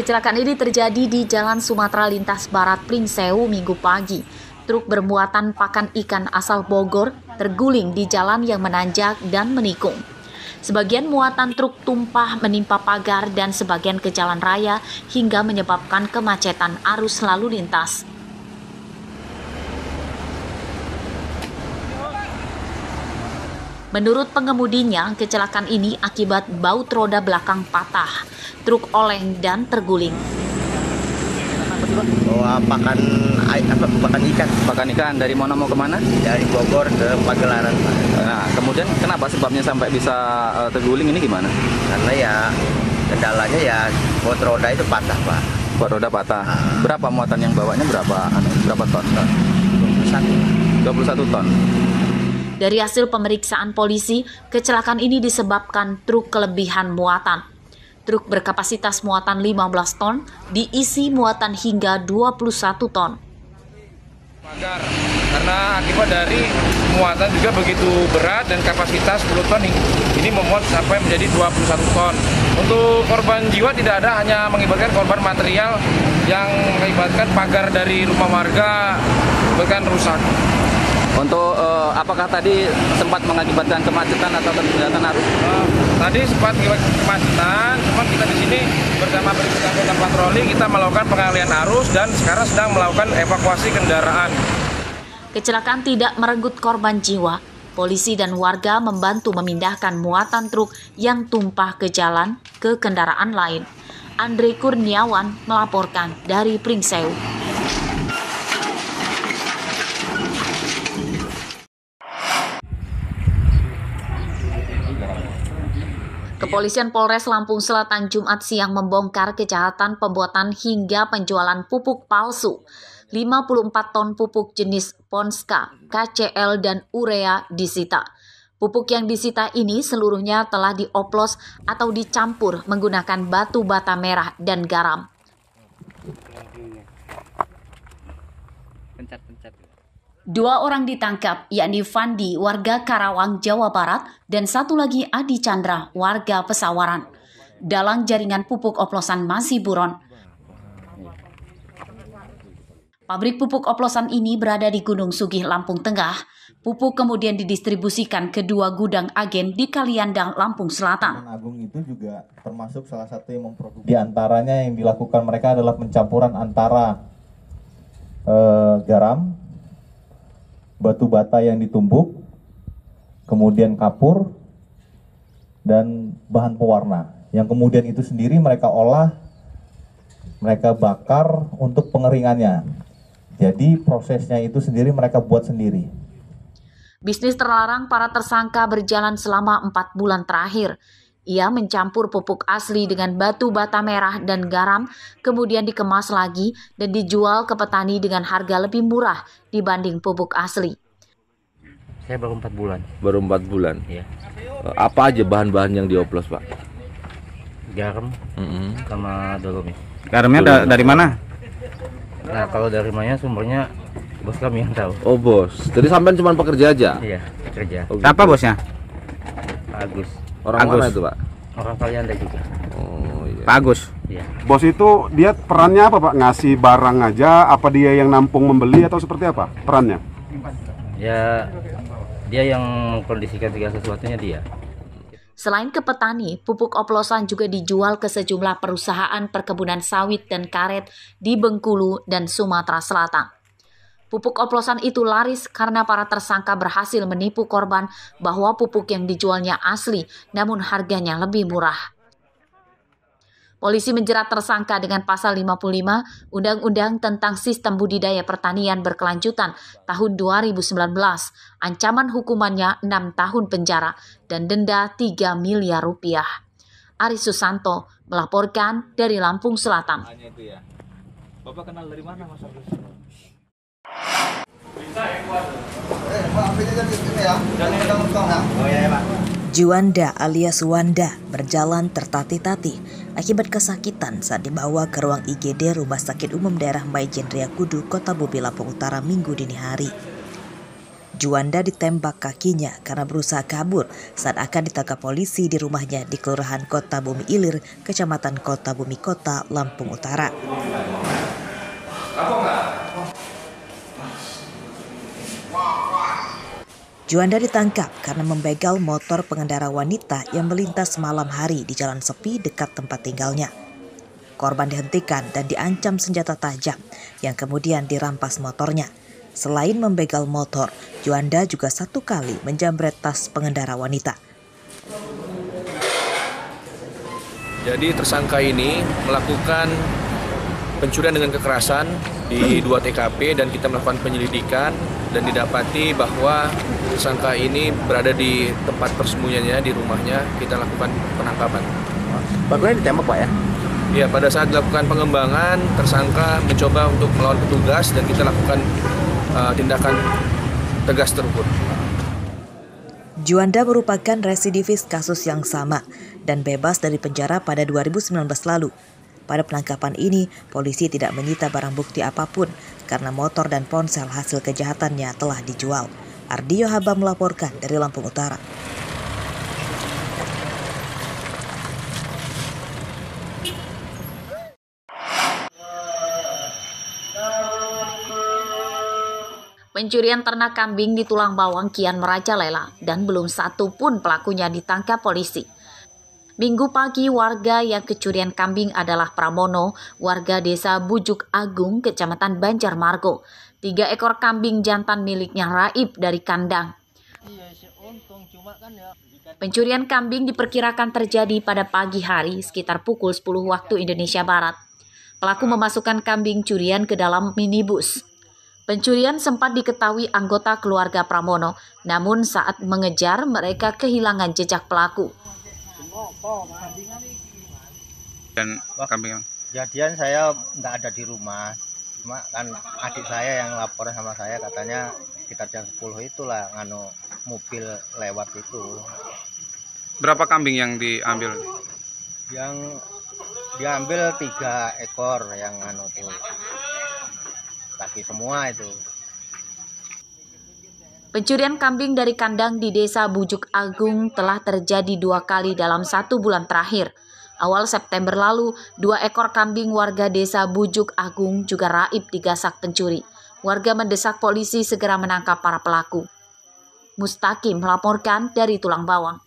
Kecelakaan ini terjadi di Jalan Sumatera Lintas Barat Pringsewu Minggu pagi. Truk bermuatan pakan ikan asal Bogor terguling di jalan yang menanjak dan menikung. Sebagian muatan truk tumpah menimpa pagar dan sebagian ke jalan raya hingga menyebabkan kemacetan arus lalu lintas. Menurut pengemudinya, kecelakaan ini akibat baut roda belakang patah, truk oleng dan terguling. Pakan ikan. Pakan ikan dari mana mau kemana? Dari Bogor ke Pagelaran, Pak. Nah, kemudian kenapa sebabnya sampai bisa terguling ini gimana? Karena ya kendalanya ya baut roda itu patah, Pak. Baut roda patah. Berapa muatan yang bawanya berapa ton? 21 ton. Dari hasil pemeriksaan polisi, kecelakaan ini disebabkan truk kelebihan muatan. Truk berkapasitas muatan 15 ton diisi muatan hingga 21 ton. Pagar, karena akibat dari muatan juga begitu berat dan kapasitas 10 ton ini memuat sampai menjadi 21 ton. Untuk korban jiwa tidak ada, hanya mengakibatkan korban material yang mengakibatkan pagar dari rumah warga bahkan rusak. Untuk apakah tadi sempat mengakibatkan kemacetan atau keterlambatan arus? Tadi sempat kemacetan, cuman kita di sini bersama berikut anggota patroli kita melakukan pengalihan arus dan sekarang sedang melakukan evakuasi kendaraan. Kecelakaan tidak merenggut korban jiwa. Polisi dan warga membantu memindahkan muatan truk yang tumpah ke jalan ke kendaraan lain. Andre Kurniawan melaporkan dari Pringsewu. Kepolisian Polres Lampung Selatan Jumat siang membongkar kejahatan pembuatan hingga penjualan pupuk palsu. 54 ton pupuk jenis Ponska, KCL, dan urea disita. Pupuk yang disita ini seluruhnya telah dioplos atau dicampur menggunakan batu bata merah dan garam. Dua orang ditangkap, yakni Fandi, warga Karawang, Jawa Barat, dan satu lagi Adi Chandra, warga Pesawaran. Dalam jaringan pupuk oplosan masih buron. Pabrik pupuk oplosan ini berada di Gunung Sugih, Lampung Tengah. Pupuk kemudian didistribusikan ke dua gudang agen di Kaliandang, Lampung Selatan. Agung itu juga termasuk salah satu yang memproduksi. Di antaranya yang dilakukan mereka adalah pencampuran antara garam, batu bata yang ditumbuk, kemudian kapur, dan bahan pewarna. Yang kemudian itu sendiri mereka olah, mereka bakar untuk pengeringannya. Jadi prosesnya itu sendiri mereka buat sendiri. Bisnis terlarang para tersangka berjalan selama 4 bulan terakhir. Ia mencampur pupuk asli dengan batu bata merah dan garam, kemudian dikemas lagi dan dijual ke petani dengan harga lebih murah dibanding pupuk asli. Saya baru 4 bulan. Baru 4 bulan? Iya. Apa aja bahan-bahan yang dioplos, Pak? Garam sama dolomit. Garamnya dari mana? Nah, kalau dari mana sumbernya bos kami yang tahu. Oh, bos. Jadi sampean cuma pekerja aja? Iya, pekerja. Oh, gitu. Siapa bosnya? Agus. Orang mana itu, Pak? Orang Kalianda juga. Oh, iya. Pak Agus. Iya. Bos itu dia perannya apa, Pak? Ngasih barang aja, apa dia yang nampung membeli atau seperti apa perannya? Ya, dia yang mengkondisikan segala sesuatunya dia. Selain ke petani, pupuk oplosan juga dijual ke sejumlah perusahaan perkebunan sawit dan karet di Bengkulu dan Sumatera Selatan. Pupuk oplosan itu laris karena para tersangka berhasil menipu korban bahwa pupuk yang dijualnya asli, namun harganya lebih murah. Polisi menjerat tersangka dengan pasal 55 Undang-Undang tentang Sistem Budidaya Pertanian Berkelanjutan tahun 2019. Ancaman hukumannya 6 tahun penjara dan denda 3 miliar rupiah. Aris Susanto melaporkan dari Lampung Selatan. Bapak kenal dari mana, Mas Agus? Juanda alias Wanda berjalan tertatih-tatih akibat kesakitan saat dibawa ke ruang IGD Rumah Sakit Umum Daerah Maijen Raya Kudu, Kota Bobi, Lampung Utara Minggu dini hari. Juanda ditembak kakinya karena berusaha kabur saat akan ditangkap polisi di rumahnya di Kelurahan Kota Bumi Ilir, Kecamatan Kota Bumi Kota, Lampung Utara. Juanda ditangkap karena membegal motor pengendara wanita yang melintas malam hari di jalan sepi dekat tempat tinggalnya. Korban dihentikan dan diancam senjata tajam yang kemudian dirampas motornya. Selain membegal motor, Juanda juga 1 kali menjamret tas pengendara wanita. Jadi tersangka ini melakukan pencurian dengan kekerasan di 2 TKP dan kita melakukan penyelidikan dan didapati bahwa tersangka ini berada di tempat persembunyiannya di rumahnya. Kita lakukan penangkapan. Barunya ditembak Pak ya? Ya, pada saat dilakukan pengembangan, tersangka mencoba untuk melawan petugas dan kita lakukan tindakan tegas terukur. Juanda merupakan residivis kasus yang sama dan bebas dari penjara pada 2019 lalu. Pada penangkapan ini, polisi tidak menyita barang bukti apapun karena motor dan ponsel hasil kejahatannya telah dijual. Ardio Haba melaporkan dari Lampung Utara. Pencurian ternak kambing di Tulang Bawang kian merajalela dan belum satu pun pelakunya ditangkap polisi. Minggu pagi, warga yang kecurian kambing adalah Pramono, warga desa Bujuk Agung, Kecamatan Banjarmargo. 3 ekor kambing jantan miliknya raib dari kandang. Pencurian kambing diperkirakan terjadi pada pagi hari sekitar pukul 10 waktu Indonesia Barat. Pelaku memasukkan kambing curian ke dalam minibus. Pencurian sempat diketahui anggota keluarga Pramono, namun saat mengejar mereka kehilangan jejak pelaku. Dan kambing. Jadian saya nggak ada di rumah, cuma kan adik saya yang lapor sama saya katanya sekitar jam 10 itulah mobil lewat itu. Berapa kambing yang diambil? Yang diambil 3 ekor yang tuh. Laki semua itu. Pencurian kambing dari kandang di desa Bujuk Agung telah terjadi 2 kali dalam 1 bulan terakhir. Awal September lalu, 2 ekor kambing warga desa Bujuk Agung juga raib digasak pencuri. Warga mendesak polisi segera menangkap para pelaku. Mustaqim melaporkan dari Tulang Bawang.